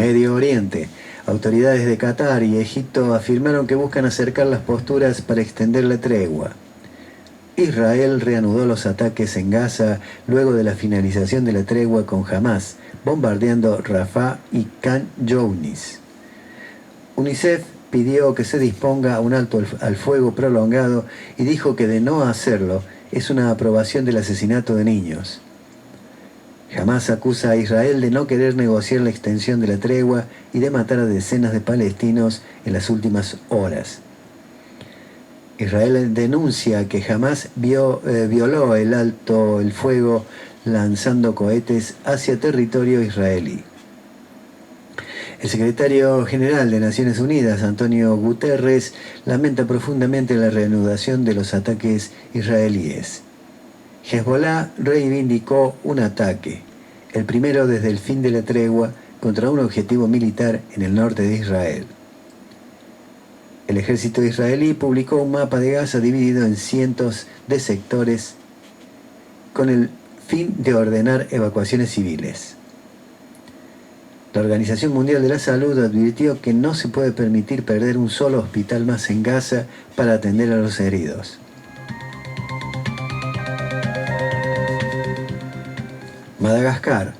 Medio Oriente. Autoridades de Qatar y Egipto afirmaron que buscan acercar las posturas para extender la tregua. Israel reanudó los ataques en Gaza luego de la finalización de la tregua con Hamas, bombardeando Rafah y Khan Younis. UNICEF pidió que se disponga a un alto al fuego prolongado y dijo que de no hacerlo es una aprobación del asesinato de niños. Hamas acusa a Israel de no querer negociar la extensión de la tregua y de matar a decenas de palestinos en las últimas horas. Israel denuncia que Hamas violó el alto el fuego lanzando cohetes hacia territorio israelí. El secretario general de Naciones Unidas, Antonio Guterres, lamenta profundamente la reanudación de los ataques israelíes. Hezbollah reivindicó un ataque, el primero desde el fin de la tregua, contra un objetivo militar en el norte de Israel. El ejército israelí publicó un mapa de Gaza dividido en cientos de sectores con el fin de ordenar evacuaciones civiles. La Organización Mundial de la Salud advirtió que no se puede permitir perder un solo hospital más en Gaza para atender a los heridos. Madagascar.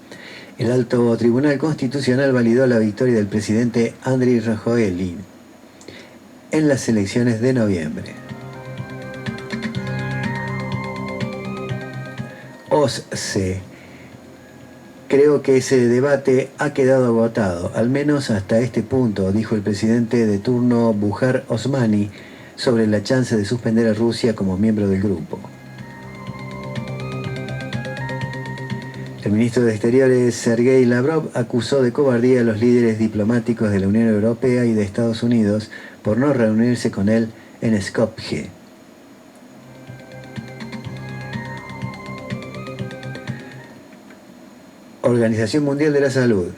El Alto Tribunal Constitucional validó la victoria del presidente Andry Rajoelina en las elecciones de noviembre. OSCE. Creo que ese debate ha quedado agotado, al menos hasta este punto, dijo el presidente de turno Bujar Osmani sobre la chance de suspender a Rusia como miembro del grupo. El ministro de Exteriores, Sergei Lavrov, acusó de cobardía a los líderes diplomáticos de la Unión Europea y de Estados Unidos por no reunirse con él en Skopje. Organización Mundial de la Salud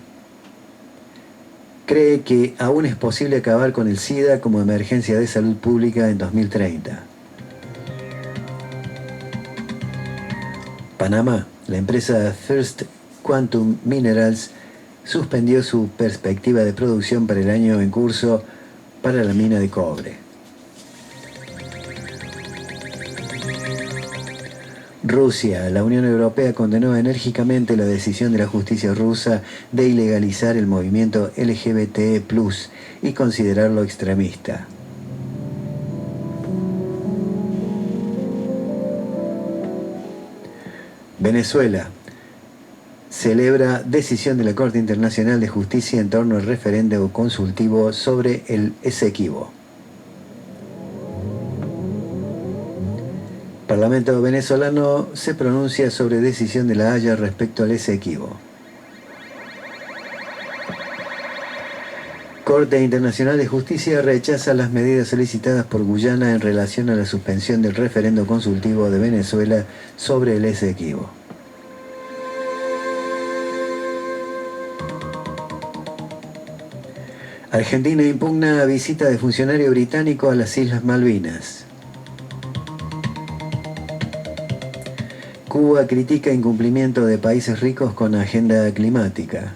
cree que aún es posible acabar con el SIDA como emergencia de salud pública en 2030. Panamá. La empresa First Quantum Minerals suspendió su perspectiva de producción para el año en curso para la mina de cobre. Rusia. La Unión Europea condenó enérgicamente la decisión de la justicia rusa de ilegalizar el movimiento LGBT+ y considerarlo extremista. Venezuela. Celebra decisión de la Corte Internacional de Justicia en torno al referendo consultivo sobre el Esequibo. Parlamento venezolano se pronuncia sobre decisión de La Haya respecto al Esequibo. Corte Internacional de Justicia rechaza las medidas solicitadas por Guyana en relación a la suspensión del referendo consultivo de Venezuela sobre el Esequibo. Argentina impugna visita de funcionario británico a las Islas Malvinas. Cuba critica incumplimiento de países ricos con agenda climática.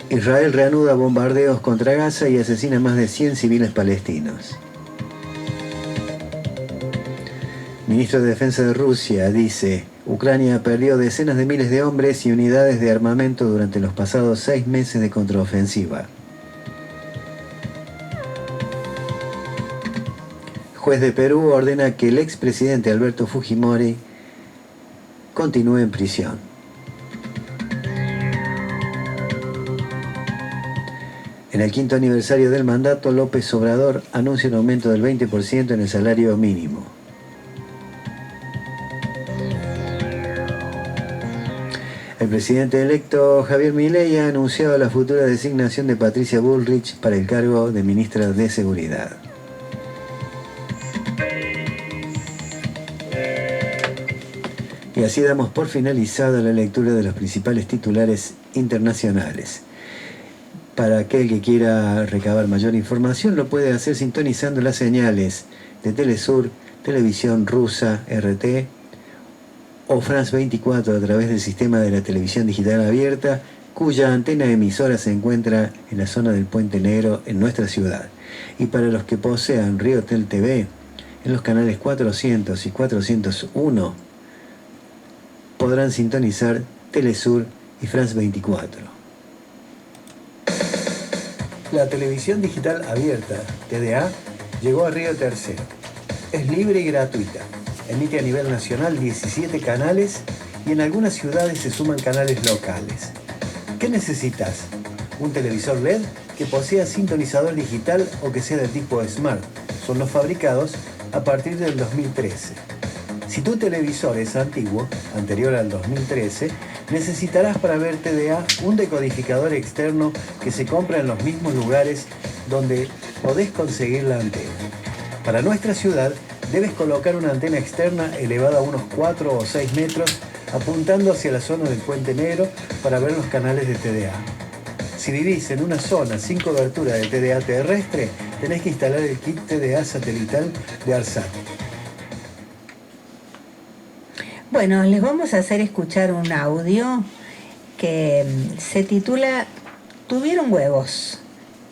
Israel reanuda bombardeos contra Gaza y asesina más de 100 civiles palestinos. Ministro de Defensa de Rusia dice: Ucrania perdió decenas de miles de hombres y unidades de armamento durante los pasados 6 meses de contraofensiva. Juez de Perú ordena que el expresidente Alberto Fujimori continúe en prisión. En el 5º aniversario del mandato, López Obrador anuncia un aumento del 20% en el salario mínimo. El presidente electo Javier Milei ha anunciado la futura designación de Patricia Bullrich para el cargo de ministra de Seguridad. Y así damos por finalizada la lectura de los principales titulares internacionales. Para aquel que quiera recabar mayor información, lo puede hacer sintonizando las señales de Telesur, Televisión Rusa, RT, o France 24 a través del sistema de la televisión digital abierta, cuya antena emisora se encuentra en la zona del Puente Negro en nuestra ciudad. Y para los que posean Riotel TV, en los canales 400 y 401 podrán sintonizar Telesur y France 24. La televisión digital abierta, TDA, llegó a Río Tercero. Es libre y gratuita. Emite a nivel nacional 17 canales y en algunas ciudades se suman canales locales. ¿Qué necesitas? Un televisor LED que posea sintonizador digital o que sea de tipo Smart. Son los fabricados a partir del 2013. Si tu televisor es antiguo, anterior al 2013, necesitarás para ver TDA un decodificador externo que se compra en los mismos lugares donde podés conseguir la antena. Para nuestra ciudad, debes colocar una antena externa elevada a unos 4 o 6 metros, apuntando hacia la zona del Puente Negro para ver los canales de TDA. Si vivís en una zona sin cobertura de TDA terrestre, tenés que instalar el kit TDA satelital de ARSAT. Bueno, les vamos a hacer escuchar un audio que se titula Tuvieron huevos,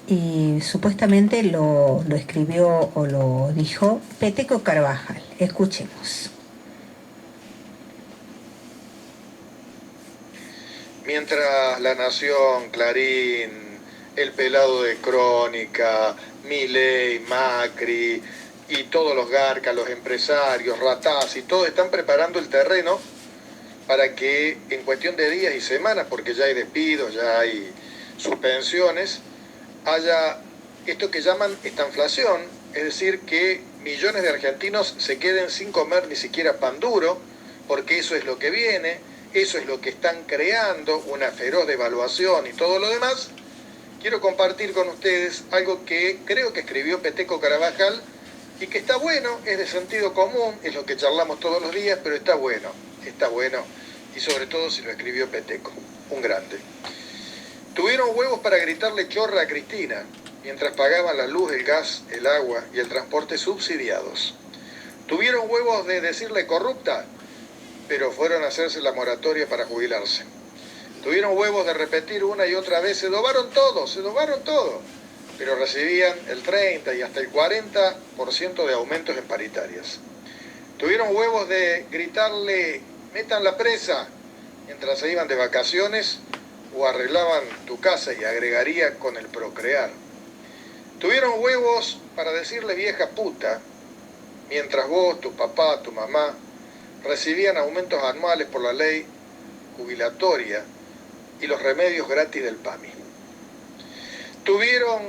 y supuestamente lo escribió o lo dijo Peteco Carvajal. Escuchemos. Mientras La Nación, Clarín, El Pelado de Crónica, Milei, Macri y todos los garcas, los empresarios, Ratazzi, todos están preparando el terreno para que en cuestión de días y semanas, porque ya hay despidos, ya hay suspensiones, haya esto que llaman estanflación, es decir, que millones de argentinos se queden sin comer ni siquiera pan duro, porque eso es lo que viene, eso es lo que están creando, una feroz devaluación y todo lo demás. Quiero compartir con ustedes algo que creo que escribió Peteco Carvajal y que está bueno, es de sentido común, es lo que charlamos todos los días, pero está bueno, y sobre todo si lo escribió Peteco, un grande. Tuvieron huevos para gritarle chorra a Cristina, mientras pagaban la luz, el gas, el agua y el transporte subsidiados. Tuvieron huevos de decirle corrupta, pero fueron a hacerse la moratoria para jubilarse. Tuvieron huevos de repetir una y otra vez, se dobaron todo, pero recibían el 30 y hasta el 40% de aumentos en paritarias. Tuvieron huevos de gritarle, metan la presa, mientras se iban de vacaciones o arreglaban tu casa, y agregaría con el procrear. Tuvieron huevos para decirle vieja puta, mientras vos, tu papá, tu mamá, recibían aumentos anuales por la ley jubilatoria y los remedios gratis del PAMI. Tuvieron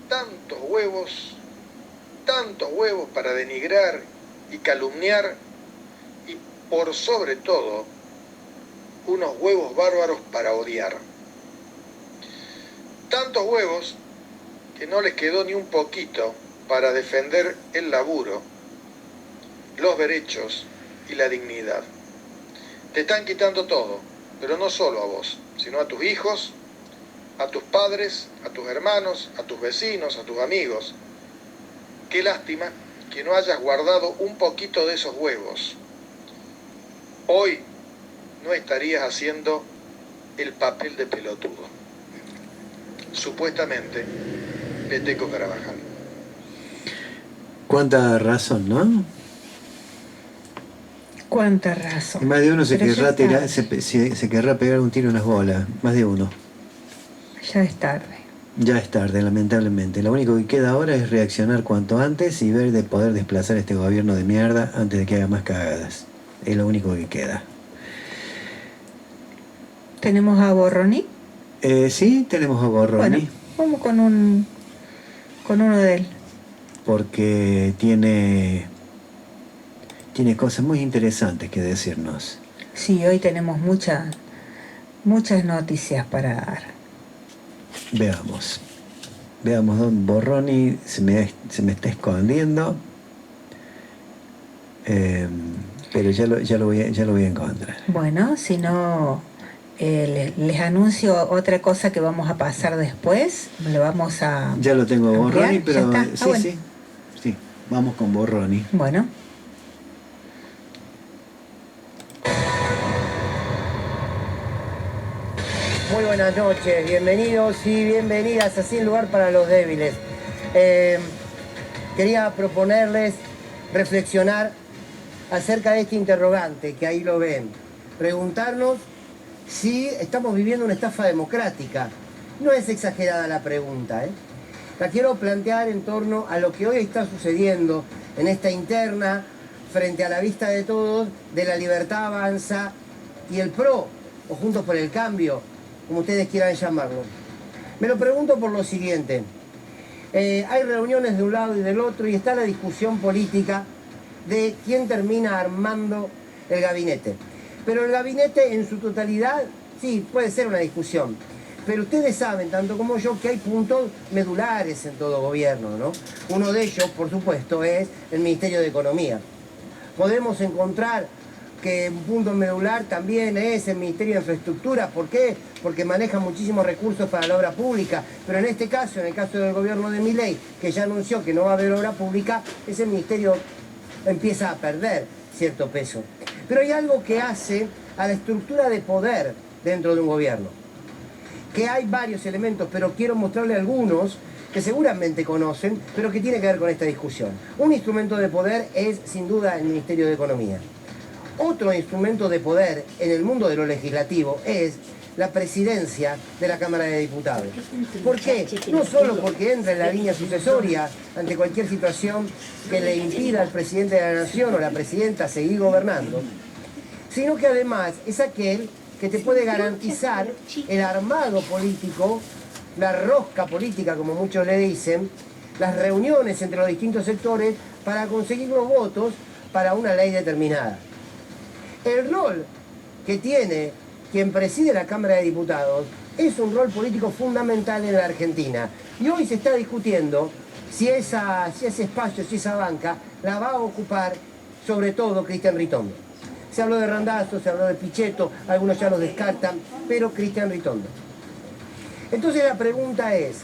tantos huevos para denigrar y calumniar, y por sobre todo, unos huevos bárbaros para odiar. Tantos huevos que no les quedó ni un poquito para defender el laburo, los derechos y la dignidad. Te están quitando todo, pero no solo a vos, sino a tus hijos, a tus padres, a tus hermanos, a tus vecinos, a tus amigos. Qué lástima que no hayas guardado un poquito de esos huevos. Hoy no estarías haciendo el papel de pelotudo. Supuestamente, Peteco Carvajal. Cuánta razón, ¿no? Cuánta razón. Y más de uno se Pero querrá tirar, se querrá pegar un tiro en las bolas. Más de uno. Ya es tarde. Ya es tarde, lamentablemente. Lo único que queda ahora es reaccionar cuanto antes y ver de poder desplazar este gobierno de mierda antes de que haga más cagadas. Es lo único que queda. ¿Tenemos a Borroni? Sí, tenemos a Borroni. Bueno, vamos con uno de él. Porque tiene cosas muy interesantes que decirnos. Sí, hoy tenemos muchas noticias para dar. Veamos, don Borroni se me está escondiendo, pero ya lo voy a encontrar. Bueno, si no, les anuncio otra cosa que vamos a pasar después. Lo vamos a... Ya lo tengo Borroni, pero sí, bueno. sí, vamos con Borroni. Bueno. Muy buenas noches, bienvenidos y bienvenidas a Sin Lugar para los Débiles. Quería proponerles reflexionar acerca de este interrogante, que ahí lo ven. Preguntarnos si estamos viviendo una estafa democrática. No es exagerada la pregunta, ¿eh? La quiero plantear en torno a lo que hoy está sucediendo en esta interna, frente a la vista de todos, de La Libertad Avanza y el PRO, o Juntos por el Cambio, como ustedes quieran llamarlo. Me lo pregunto por lo siguiente. Hay reuniones de un lado y del otro y está la discusión política de quién termina armando el gabinete. Pero el gabinete en su totalidad, sí, puede ser una discusión. Pero ustedes saben, tanto como yo, que hay puntos medulares en todo gobierno, ¿no? Uno de ellos, por supuesto, es el Ministerio de Economía. Podemos encontrar que un punto medular también es el Ministerio de Infraestructura. ¿Por qué? Porque maneja muchísimos recursos para la obra pública. Pero en este caso, en el caso del gobierno de Milei, que ya anunció que no va a haber obra pública, ese ministerio empieza a perder cierto peso. Pero hay algo que hace a la estructura de poder dentro de un gobierno. Que hay varios elementos, pero quiero mostrarle algunos que seguramente conocen, pero que tiene que ver con esta discusión. Un instrumento de poder es, sin duda, el Ministerio de Economía. Otro instrumento de poder en el mundo de lo legislativo es la presidencia de la Cámara de Diputados. ¿Por qué? No solo porque entra en la línea sucesoria ante cualquier situación que le impida al presidente de la Nación o la presidenta seguir gobernando, sino que además es aquel que te puede garantizar el armado político, la rosca política, como muchos le dicen, las reuniones entre los distintos sectores para conseguir los votos para una ley determinada. El rol que tiene quien preside la Cámara de Diputados es un rol político fundamental en la Argentina. Y hoy se está discutiendo si ese espacio, si esa banca, la va a ocupar sobre todo Cristian Ritondo. Se habló de Randazzo, se habló de Pichetto, algunos ya lo descartan, pero Cristian Ritondo. Entonces la pregunta es,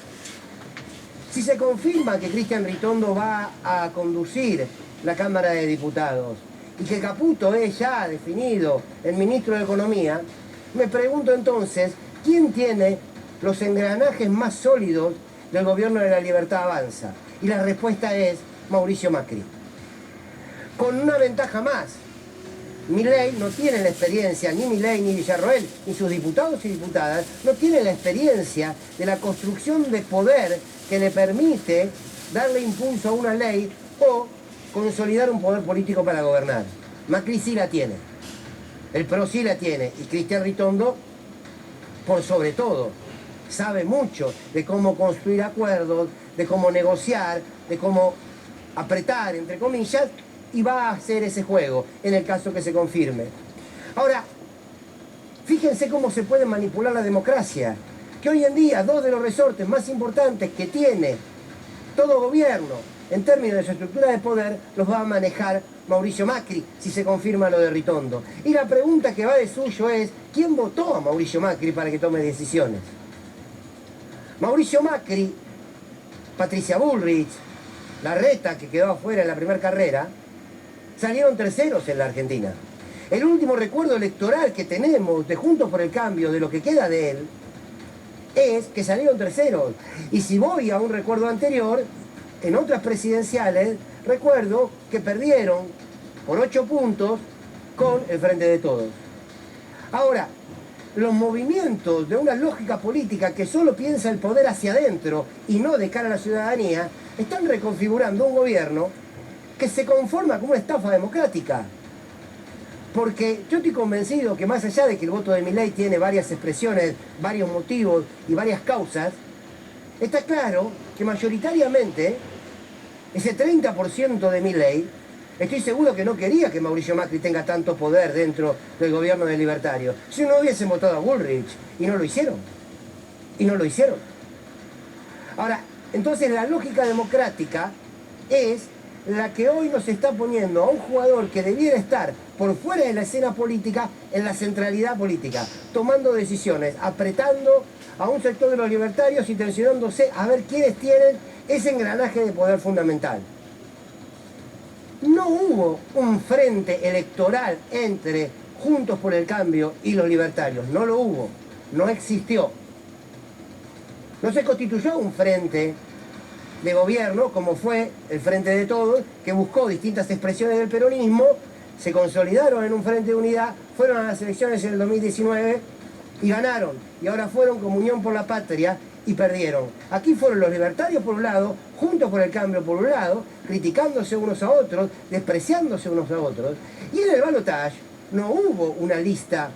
si se confirma que Cristian Ritondo va a conducir la Cámara de Diputados y que Caputo es ya definido el ministro de Economía, me pregunto entonces, ¿quién tiene los engranajes más sólidos del gobierno de La Libertad Avanza? Y la respuesta es Mauricio Macri. Con una ventaja más. Milei no tiene la experiencia, ni Milei ni Villarroel, ni sus diputados y diputadas, no tienen la experiencia de la construcción de poder que le permite darle impulso a una ley o consolidar un poder político para gobernar. Macri sí la tiene, el PRO sí la tiene, y Cristian Ritondo, por sobre todo, sabe mucho de cómo construir acuerdos, de cómo negociar, de cómo apretar, entre comillas, y va a hacer ese juego, en el caso que se confirme. Ahora, fíjense cómo se puede manipular la democracia, que hoy en día dos de los resortes más importantes que tiene todo gobierno, en términos de su estructura de poder, los va a manejar Mauricio Macri, si se confirma lo de Ritondo. Y la pregunta que va de suyo es, ¿quién votó a Mauricio Macri para que tome decisiones? Mauricio Macri, Patricia Bullrich, Larreta, que quedó afuera en la primera carrera, salieron terceros en la Argentina. El último recuerdo electoral que tenemos de Juntos por el Cambio, de lo que queda de él, es que salieron terceros. Y si voy a un recuerdo anterior, en otras presidenciales, recuerdo que perdieron por 8 puntos con el Frente de Todos. Ahora, los movimientos de una lógica política que solo piensa el poder hacia adentro y no de cara a la ciudadanía, están reconfigurando un gobierno que se conforma como una estafa democrática. Porque yo estoy convencido que más allá de que el voto de Milei tiene varias expresiones, varios motivos y varias causas, está claro que mayoritariamente ese 30% de Milei, estoy seguro que no quería que Mauricio Macri tenga tanto poder dentro del gobierno de libertario. Si no hubiesen votado a Bullrich, y no lo hicieron. Y no lo hicieron. Ahora, entonces la lógica democrática es la que hoy nos está poniendo a un jugador que debiera estar por fuera de la escena política en la centralidad política, tomando decisiones, apretando a un sector de los libertarios y tensionándose a ver quiénes tienen ese engranaje de poder fundamental. No hubo un frente electoral entre Juntos por el Cambio y los libertarios, no lo hubo. no existió. No se constituyó un frente de gobierno como fue el Frente de Todos, que buscó distintas expresiones del peronismo, se consolidaron en un frente de unidad, fueron a las elecciones en el 2019 y ganaron. Y ahora fueron como Unión por la Patria y perdieron. Aquí fueron los libertarios por un lado, Juntos por el Cambio por un lado, criticándose unos a otros, despreciándose unos a otros. Y en el balotaje no hubo una lista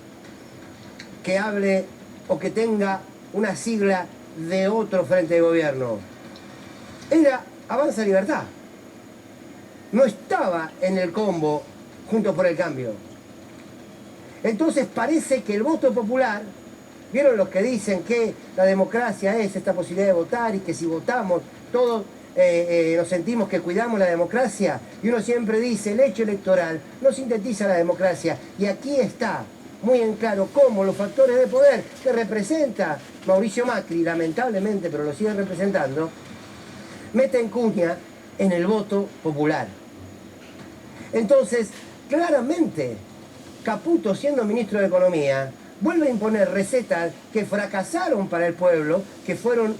que hable o que tenga una sigla de otro frente de gobierno. Era Avanza Libertad. No estaba en el combo Juntos por el Cambio. Entonces parece que el voto popular, ¿vieron los que dicen que la democracia es esta posibilidad de votar y que si votamos todos nos sentimos que cuidamos la democracia? Y uno siempre dice, el hecho electoral no sintetiza la democracia. Y aquí está muy en claro cómo los factores de poder que representa Mauricio Macri, lamentablemente, pero lo sigue representando, meten cuña en el voto popular. Entonces, claramente, Caputo, siendo ministro de Economía, vuelve a imponer recetas que fracasaron para el pueblo,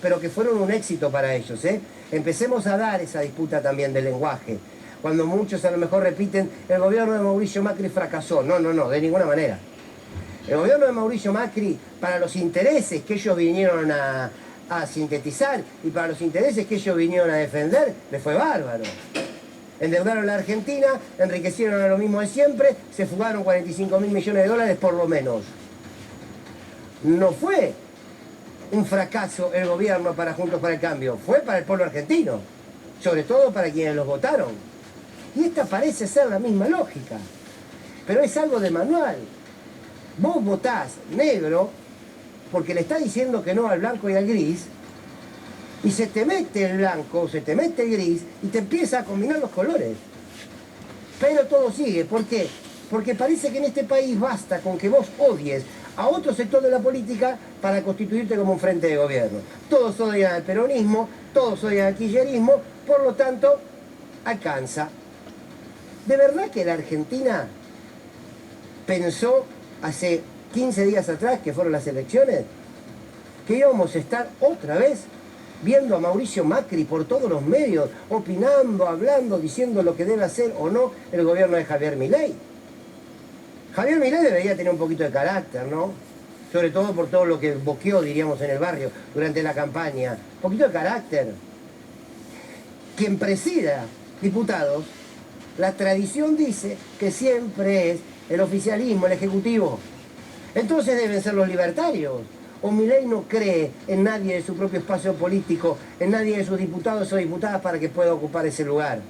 pero que fueron un éxito para ellos. Empecemos a dar esa disputa también del lenguaje. Cuando muchos a lo mejor repiten, el gobierno de Mauricio Macri fracasó. No, de ninguna manera. El gobierno de Mauricio Macri, para los intereses que ellos vinieron a sintetizar y para los intereses que ellos vinieron a defender, les fue bárbaro. Endeudaron a la Argentina, enriquecieron a lo mismo de siempre, se fugaron 45.000 millones de dólares por lo menos. No fue un fracaso el gobierno para Juntos para el Cambio, fue para el pueblo argentino, sobre todo para quienes los votaron. Y esta parece ser la misma lógica, pero es algo de manual. Vos votás negro porque le está diciendo que no al blanco y al gris, y se te mete el blanco, se te mete el gris, y te empieza a combinar los colores. Pero todo sigue. ¿Por qué? Porque parece que en este país basta con que vos odies a otro sector de la política para constituirte como un frente de gobierno. Todos odian al peronismo, todos odian al kirchnerismo, por lo tanto, alcanza. ¿De verdad que la Argentina pensó hace 15 días atrás, que fueron las elecciones, que íbamos a estar otra vez viendo a Mauricio Macri por todos los medios, opinando, hablando, diciendo lo que debe hacer o no el gobierno de Javier Milei? Javier Milei debería tener un poquito de carácter, ¿no? Sobre todo por todo lo que boqueó, diríamos, en el barrio durante la campaña. Un poquito de carácter. Quien presida diputados, la tradición dice que siempre es el oficialismo, el ejecutivo. Entonces deben ser los libertarios. O Milei no cree en nadie de su propio espacio político, en nadie de sus diputados o diputadas para que pueda ocupar ese lugar.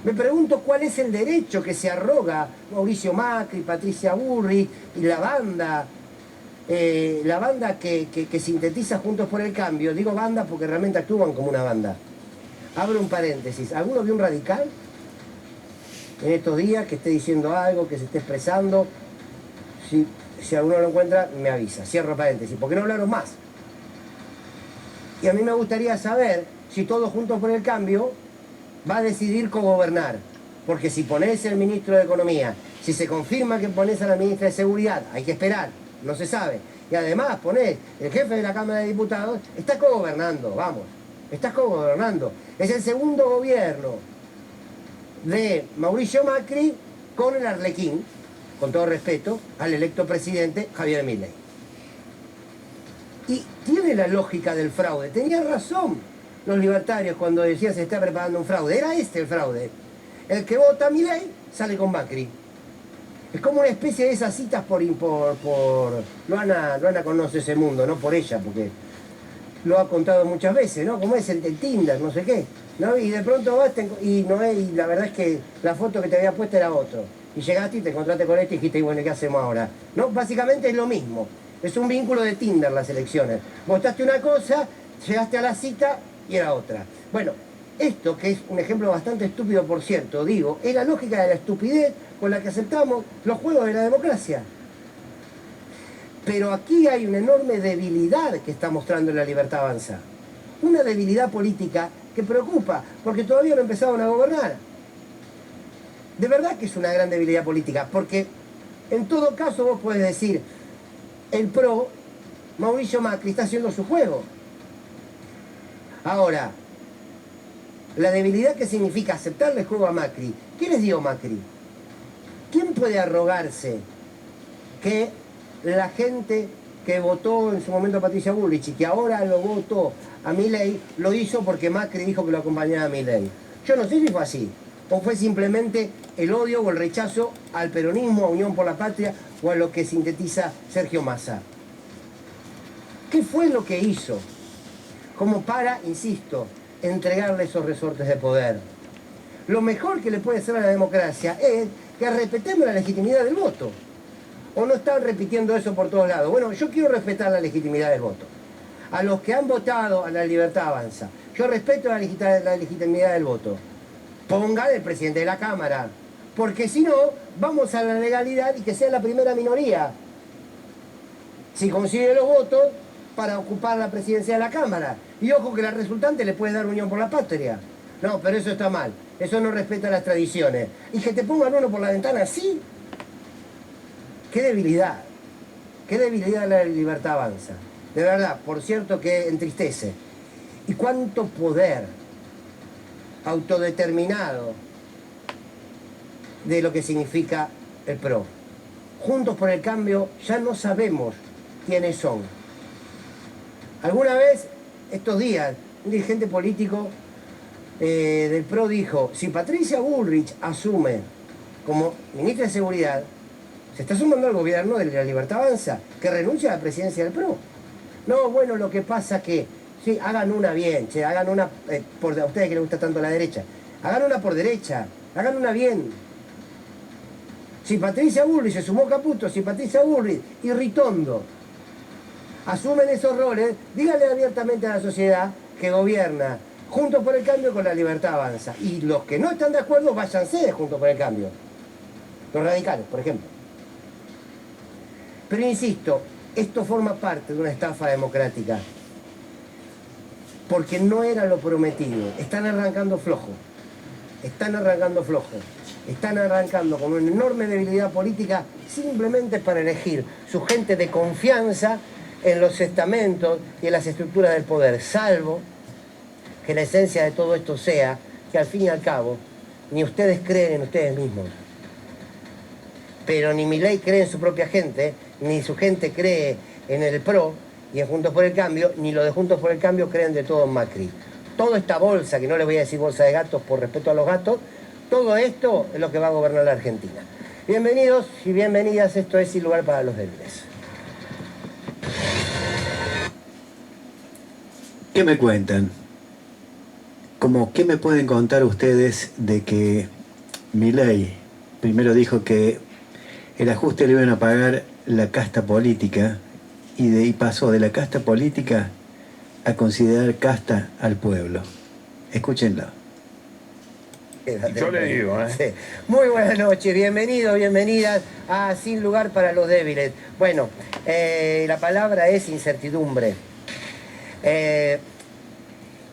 Me pregunto cuál es el derecho que se arroga Mauricio Macri, Patricia Bullrich y la banda que sintetiza Juntos por el Cambio. Digo banda porque realmente actúan como una banda. Abro un paréntesis. ¿Alguno vio un radical en estos días que esté diciendo algo, que se esté expresando? Si alguno lo encuentra, me avisa. Cierro paréntesis, porque no hablaron más. Y a mí me gustaría saber si todos Juntos por el Cambio va a decidir cogobernar. Porque si ponés el ministro de Economía, si se confirma que ponés a la ministra de Seguridad, hay que esperar, no se sabe. Y además ponés el jefe de la Cámara de Diputados, está cogobernando, vamos, está cogobernando. Es el segundo gobierno de Mauricio Macri con el arlequín, con todo respeto, al electo presidente Javier Milei. Y tiene la lógica del fraude. Tenían razón los libertarios cuando decían se está preparando un fraude. Era este el fraude. El que vota a Milei sale con Macri. Es como una especie de esas citas por Luana conoce ese mundo, no por ella, porque lo ha contado muchas veces, ¿no? Como es el Tinder, no sé qué, ¿no? Y de pronto vas y la verdad es que la foto que te había puesto era otro. Y llegaste y te encontraste con este y dijiste, y bueno, ¿qué hacemos ahora? ¿No? Básicamente es lo mismo. Es un vínculo de Tinder las elecciones. Votaste una cosa, llegaste a la cita y era otra. Bueno, esto, que es un ejemplo bastante estúpido, por cierto, digo, es la lógica de la estupidez con la que aceptamos los juegos de la democracia. Pero aquí hay una enorme debilidad que está mostrando la Libertad Avanza. Una debilidad política que preocupa, porque todavía no empezaron a gobernar. De verdad que es una gran debilidad política, porque en todo caso vos podés decir, el PRO, Mauricio Macri, está haciendo su juego. Ahora, la debilidad que significa aceptarle el juego a Macri, ¿qué les dio Macri? ¿Quién puede arrogarse que la gente que votó en su momento a Patricia Bullrich y que ahora lo votó a Milei, lo hizo porque Macri dijo que lo acompañaba a Milei? Yo no sé si fue así, o fue simplemente el odio o el rechazo al peronismo, a Unión por la Patria o a lo que sintetiza Sergio Massa. ¿Qué fue lo que hizo? Como para, insisto, entregarle esos resortes de poder. Lo mejor que le puede hacer a la democracia es que respetemos la legitimidad del voto. ¿O no están repitiendo eso por todos lados? Bueno, yo quiero respetar la legitimidad del voto. A los que han votado a La Libertad Avanza, yo respeto la legitimidad del voto. Pongan el presidente de la Cámara, porque si no, vamos a la legalidad y que sea la primera minoría. Si consigue los votos para ocupar la presidencia de la Cámara. Y ojo que la resultante le puede dar Unión por la Patria. No, pero eso está mal. Eso no respeta las tradiciones. Y que te pongan uno por la ventana, ¿sí? ¡Qué debilidad! ¡Qué debilidad La Libertad Avanza! De verdad, por cierto que entristece. Y cuánto poder autodeterminado de lo que significa el PRO. Juntos por el Cambio ya no sabemos quiénes son. Alguna vez, estos días, un dirigente político del PRO dijo, si Patricia Bullrich asume como ministra de Seguridad, se está sumando al gobierno de La Libertad Avanza, que renuncia a la presidencia del PRO. No, bueno, lo que pasa que, sí, hagan una bien, che, hagan una, por a ustedes que les gusta tanto la derecha, hagan una por derecha, hagan una bien. Si Patricia Bullrich se sumó Caputo, si Patricia Bullrich y Ritondo asumen esos roles, díganle abiertamente a la sociedad que gobierna Juntos por el Cambio con La Libertad Avanza. Y los que no están de acuerdo, váyanse de Juntos por el Cambio. Los radicales, por ejemplo. Pero insisto, esto forma parte de una estafa democrática. Porque no era lo prometido. Están arrancando flojo. Están arrancando flojo. Están arrancando con una enorme debilidad política simplemente para elegir su gente de confianza en los estamentos y en las estructuras del poder, salvo que la esencia de todo esto sea que al fin y al cabo ni ustedes creen en ustedes mismos, pero ni Milei cree en su propia gente, ni su gente cree en el PRO y en Juntos por el Cambio, ni los de Juntos por el Cambio creen de todo en Macri. Toda esta bolsa, que no les voy a decir bolsa de gatos por respeto a los gatos, todo esto es lo que va a gobernar la Argentina. Bienvenidos y bienvenidas, esto es Sin Lugar para los Débiles. ¿Qué me cuentan? ¿Qué me pueden contar ustedes de que Milei primero dijo que el ajuste le iban a pagar la casta política y pasó de la casta política a considerar casta al pueblo? Escúchenlo. Yo le digo, Sí. Muy buenas noches, bienvenidos, bienvenidas a Sin Lugar para los Débiles. Bueno, la palabra es incertidumbre.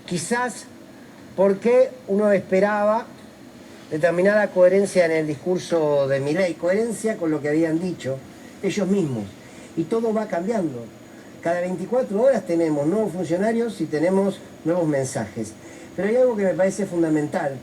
Quizás porque uno esperaba determinada coherencia en el discurso de Milei, coherencia con lo que habían dicho ellos mismos. Y todo va cambiando. Cada 24 horas tenemos nuevos funcionarios y tenemos nuevos mensajes. Pero hay algo que me parece fundamental,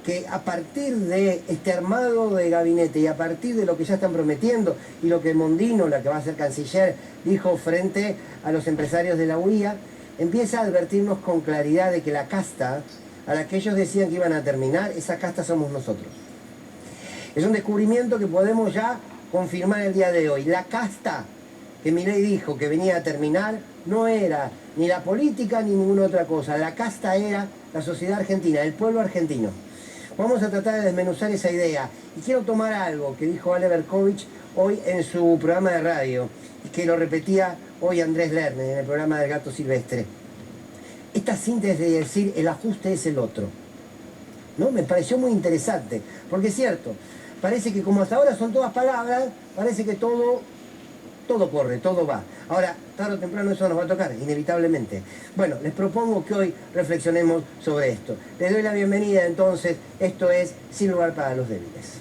que a partir de este armado de gabinete y a partir de lo que ya están prometiendo y lo que Mondino, la que va a ser canciller, dijo frente a los empresarios de la UIA, empieza a advertirnos con claridad de que la casta a la que ellos decían que iban a terminar, esa casta somos nosotros. Es un descubrimiento que podemos ya confirmar el día de hoy. La casta que Milei dijo que venía a terminar no era ni la política ni ninguna otra cosa. La casta era la sociedad argentina, el pueblo argentino. Vamos a tratar de desmenuzar esa idea. Y quiero tomar algo que dijo Ale Berkovich hoy en su programa de radio y que lo repetía hoy Andrés Lerner en el programa del Gato Silvestre. Esta síntesis de decir el ajuste es el otro, ¿no? Me pareció muy interesante, porque es cierto, parece que como hasta ahora son todas palabras, parece que todo corre, todo va. Ahora, tarde o temprano eso nos va a tocar, inevitablemente. Bueno, les propongo que hoy reflexionemos sobre esto. Les doy la bienvenida entonces, esto es Sin Lugar para los Débiles.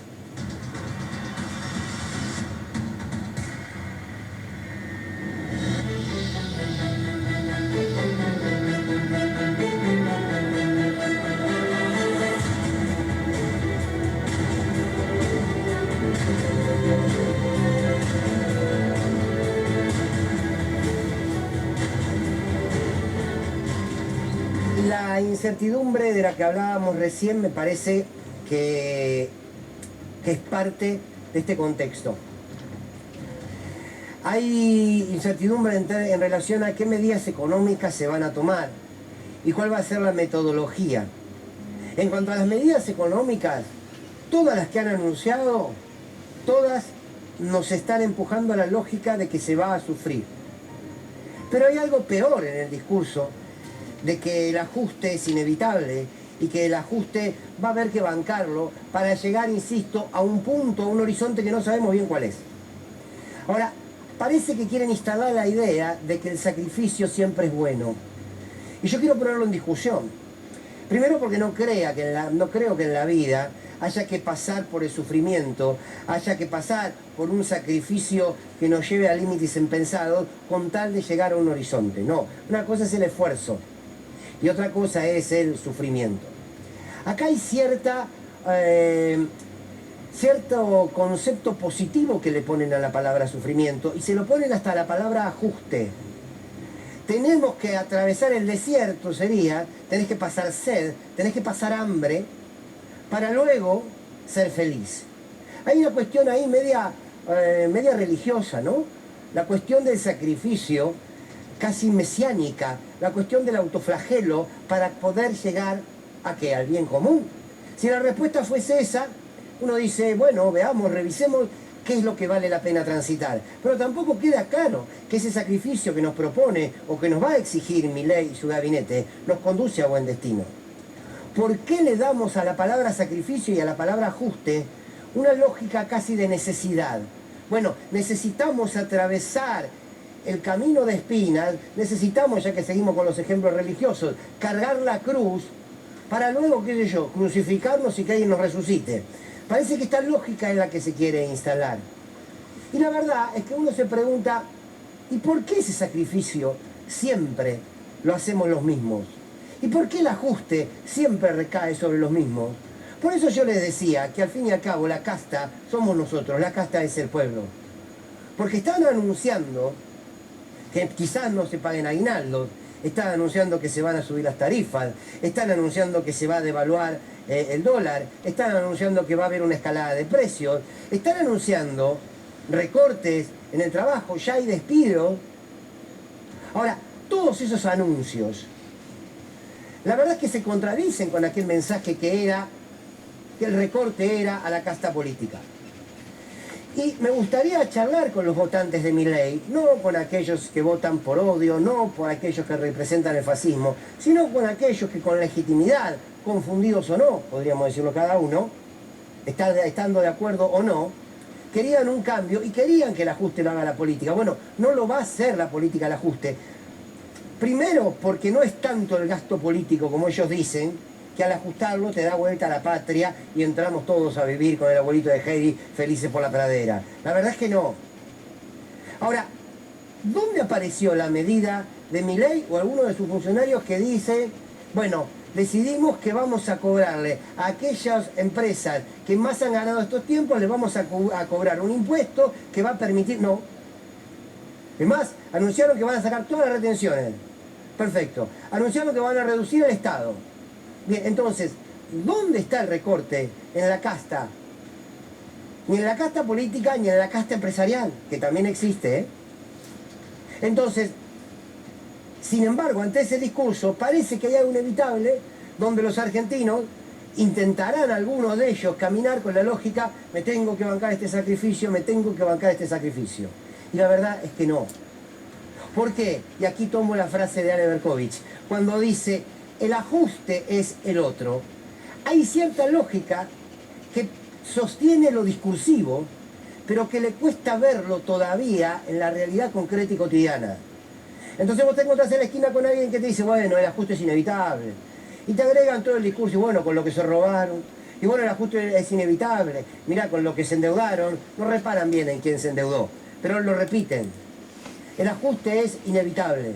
La incertidumbre de la que hablábamos recién me parece que es parte de este contexto. Hay incertidumbre en relación a qué medidas económicas se van a tomar y cuál va a ser la metodología. En cuanto a las medidas económicas, todas las que han anunciado, todas nos están empujando a la lógica de que se va a sufrir. Pero hay algo peor en el discurso, de que el ajuste es inevitable y que el ajuste va a haber que bancarlo para llegar, insisto, a un punto, a un horizonte que no sabemos bien cuál es. Ahora, parece que quieren instalar la idea de que el sacrificio siempre es bueno. Y yo quiero ponerlo en discusión. Primero porque no creo que en la vida haya que pasar por el sufrimiento, haya que pasar por un sacrificio que nos lleve a límites impensados con tal de llegar a un horizonte. No, una cosa es el esfuerzo y otra cosa es el sufrimiento. Acá hay cierto concepto positivo que le ponen a la palabra sufrimiento y se lo ponen hasta a la palabra ajuste. Tenemos que atravesar el desierto, tenés que pasar sed, tenés que pasar hambre, para luego ser feliz. Hay una cuestión ahí media religiosa, ¿no? La cuestión del sacrificio, casi mesiánica, la cuestión del autoflagelo para poder llegar ¿a qué? Al bien común. Si la respuesta fuese esa, uno dice, bueno, veamos, revisemos qué es lo que vale la pena transitar. Pero tampoco queda claro que ese sacrificio que nos propone o que nos va a exigir Milei y su gabinete nos conduce a buen destino. ¿Por qué le damos a la palabra sacrificio y a la palabra ajuste una lógica casi de necesidad? Bueno, necesitamos atravesar el camino de espinas, necesitamos, ya que seguimos con los ejemplos religiosos, cargar la cruz para luego, qué sé yo, crucificarnos y que alguien nos resucite. Parece que esta lógica es la que se quiere instalar. Y la verdad es que uno se pregunta, ¿y por qué ese sacrificio siempre lo hacemos los mismos? ¿Y por qué el ajuste siempre recae sobre los mismos? Por eso yo les decía que al fin y al cabo la casta somos nosotros, la casta es el pueblo. Porque están anunciando que quizás no se paguen aguinaldos, están anunciando que se van a subir las tarifas, están anunciando que se va a devaluar el dólar, están anunciando que va a haber una escalada de precios, están anunciando recortes en el trabajo, ya hay despidos. Ahora, todos esos anuncios, la verdad es que se contradicen con aquel mensaje que el recorte era a la casta política. Y me gustaría charlar con los votantes de Milei, no con aquellos que votan por odio, no por aquellos que representan el fascismo, sino con aquellos que con legitimidad, confundidos o no, podríamos decirlo cada uno, estando de acuerdo o no, querían un cambio y querían que el ajuste lo haga la política. Bueno, no lo va a hacer la política el ajuste. Primero, porque no es tanto el gasto político como ellos dicen, que al ajustarlo te da vuelta a la patria y entramos todos a vivir con el abuelito de Heidi felices por la pradera. La verdad es que no. Ahora, ¿dónde apareció la medida de Milei o alguno de sus funcionarios que dice, bueno, decidimos que vamos a cobrarle a aquellas empresas que más han ganado estos tiempos, les vamos a cobrar un impuesto que va a permitir... No. Es más, anunciaron que van a sacar todas las retenciones. Perfecto. Anunciaron que van a reducir el Estado. Bien, entonces, ¿dónde está el recorte en la casta? Ni en la casta política ni en la casta empresarial, que también existe, ¿eh? Entonces, sin embargo, ante ese discurso, parece que hay algo inevitable donde los argentinos intentarán, algunos de ellos, caminar con la lógica, me tengo que bancar este sacrificio, me tengo que bancar este sacrificio. Y la verdad es que no. ¿Por qué? Y aquí tomo la frase de Ale Berkovich, cuando dice, el ajuste es el otro. Hay cierta lógica que sostiene lo discursivo, pero que le cuesta verlo todavía en la realidad concreta y cotidiana. Entonces vos te encontrás en la esquina con alguien que te dice, bueno, el ajuste es inevitable. Y te agregan todo el discurso, y bueno, con lo que se robaron, y bueno, el ajuste es inevitable. Mirá, con lo que se endeudaron, no reparan bien en quién se endeudó, pero lo repiten. El ajuste es inevitable.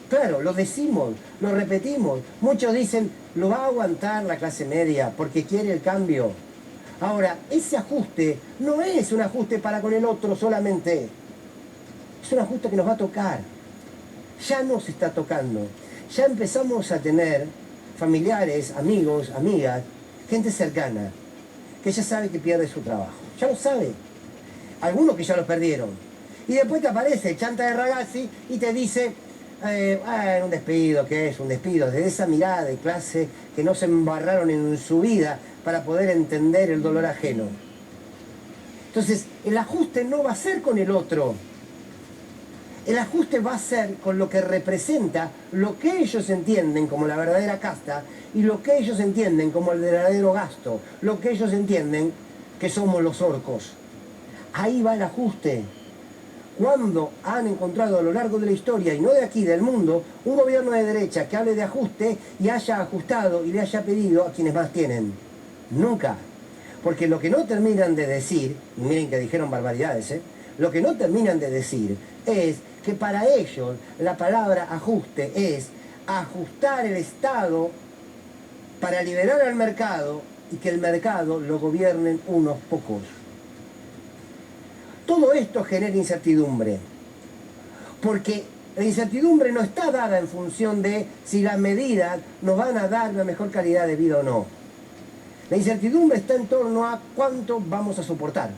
Claro, lo decimos, lo repetimos. Muchos dicen, lo va a aguantar la clase media porque quiere el cambio. Ahora, ese ajuste no es un ajuste para con el otro solamente. Es un ajuste que nos va a tocar. Ya nos está tocando. Ya empezamos a tener familiares, amigos, amigas, gente cercana, que ya sabe que pierde su trabajo. Ya lo sabe. Algunos que ya lo perdieron. Y después te aparece el chanta de Ragazzi y te dice, un despido, ¿qué es? Un despido. Desde esa mirada de clase que no se embarraron en su vida para poder entender el dolor ajeno. Entonces, el ajuste no va a ser con el otro. El ajuste va a ser con lo que representa lo que ellos entienden como la verdadera casta y lo que ellos entienden como el verdadero gasto, lo que ellos entienden que somos los orcos. Ahí va el ajuste. Cuando han encontrado a lo largo de la historia, y no de aquí, del mundo, un gobierno de derecha que hable de ajuste y haya ajustado y le haya pedido a quienes más tienen? Nunca. Porque lo que no terminan de decir, y miren que dijeron barbaridades, lo que no terminan de decir es que para ellos la palabra ajuste es ajustar el Estado para liberar al mercado y que el mercado lo gobiernen unos pocos. Todo esto genera incertidumbre, porque la incertidumbre no está dada en función de si las medidas nos van a dar una mejor calidad de vida o no. La incertidumbre está en torno a cuánto vamos a soportar.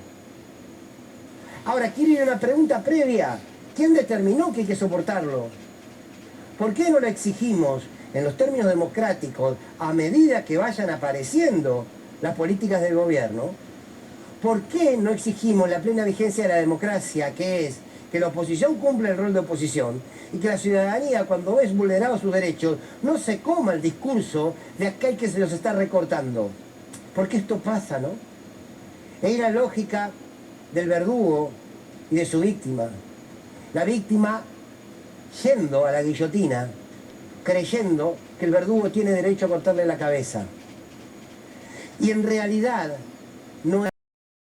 Ahora, quiero ir a una pregunta previa. ¿Quién determinó que hay que soportarlo? ¿Por qué no lo exigimos en los términos democráticos a medida que vayan apareciendo las políticas del gobierno? ¿Por qué no exigimos la plena vigencia de la democracia, que es que la oposición cumpla el rol de oposición y que la ciudadanía, cuando ves vulnerados sus derechos, no se coma el discurso de aquel que se los está recortando? Porque esto pasa, ¿no? Es la lógica del verdugo y de su víctima. La víctima yendo a la guillotina, creyendo que el verdugo tiene derecho a cortarle la cabeza. Y en realidad no es